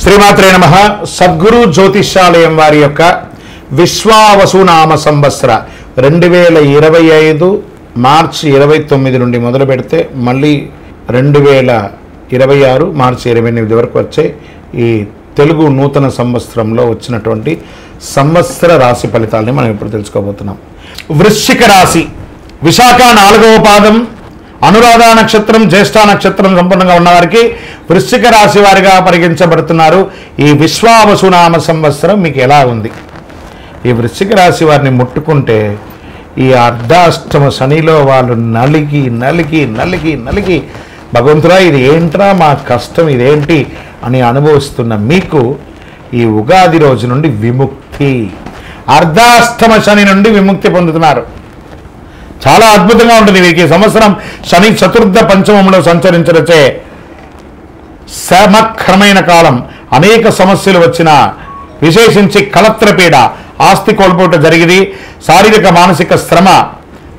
శ్రీమాత్రే నమః. సద్గురు జ్యోతిష్యాలయం వారి యొక్క విశ్వావసునామ సంవత్సర 2025 మార్చి 29 నుండి మొదలు పెడితే మళ్ళీ 2026 మార్చి 28 వరకు వచ్చే ఈ తెలుగు నూతన సంవత్సరంలో వచ్చినటువంటి సంవత్సర రాశి ఫలితాలని మనం ఇప్పుడు తెలుసుకోబోతున్నాం. వృశ్చిక రాశి విశాఖ 4వ పాదం, అనురాధ నక్షత్రం, జ్యేష్ఠ నక్షత్రం సంపూర్ణంగా ఉన్నవారికి వృశ్చిక రాశి వారిగా పరిగణించబడుతున్నారు. ఈ విశ్వావసునామ సంవత్సరం మీకు ఎలా ఉంది? ఈ వృశ్చిక రాశి వారిని ముట్టుకుంటే ఈ అర్ధాష్టమ శనిలో వాళ్ళు నలిగి నలిగి నలిగి నలిగి భగవంతుడా ఇది ఏంట్రా మా కష్టం ఇదేంటి అని అనుభవిస్తున్న మీకు ఈ ఉగాది రోజు నుండి విముక్తి, అర్ధాష్టమ శని నుండి విముక్తి పొందుతున్నారు. చాలా అద్భుతంగా ఉంటుంది వీరికి. సంవత్సరం శని చతుర్థ పంచమంలో సంచరించడచే సమక్రమైన కాలం. అనేక సమస్యలు వచ్చిన, విశేషించి కలత్రపీడ, ఆస్తి కోల్పోట జరిగింది, శారీరక మానసిక శ్రమ,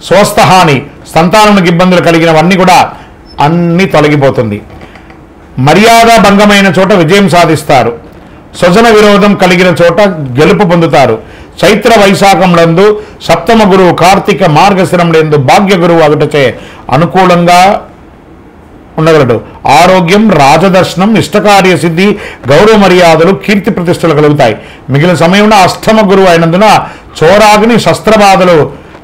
స్వస్థహాని, సంతానానికి ఇబ్బందులు కలిగినవన్నీ కూడా అన్నీ తొలగిపోతుంది. మర్యాద భంగమైన చోట విజయం సాధిస్తారు. స్వజన విరోధం కలిగిన చోట గెలుపు పొందుతారు. చైత్ర వైశాఖంలందు సప్తమ గురువు, కార్తీక మార్గశిరంలందు భాగ్య గురువు అగుటచే అనుకూలంగా ఉండగలడు. ఆరోగ్యం, రాజదర్శనం, ఇష్టకార్య సిద్ధి, గౌరవ మర్యాదలు, కీర్తి ప్రతిష్టలు కలుగుతాయి. మిగిలిన సమయంలో అష్టమ గురువు అయినందున చోరాగ్ని, శస్త్రబాధలు,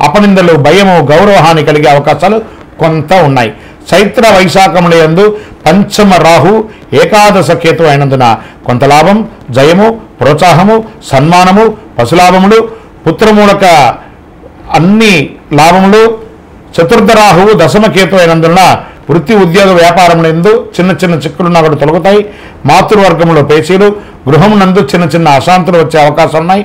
అపనిందలు, భయము, గౌరవహాని కలిగే అవకాశాలు కొంత ఉన్నాయి. చైత్ర వైశాఖములందు పంచమ రాహు, ఏకాదశ కేతు అయినందున కొంత లాభం, జయము, ప్రోత్సాహము, సన్మానము, పశులాభములు, పుత్రమూలక అన్ని లాభములు. చతుర్థ రాహువు దశమ కేతు అయినందున వృత్తి, ఉద్యోగ, వ్యాపారములందు చిన్న చిన్న చిక్కులున్నా కూడా తొలగుతాయి. మాతృవర్గంలో పేచీలు, గృహం నందు చిన్న చిన్న అశాంతులు వచ్చే అవకాశం ఉన్నాయి.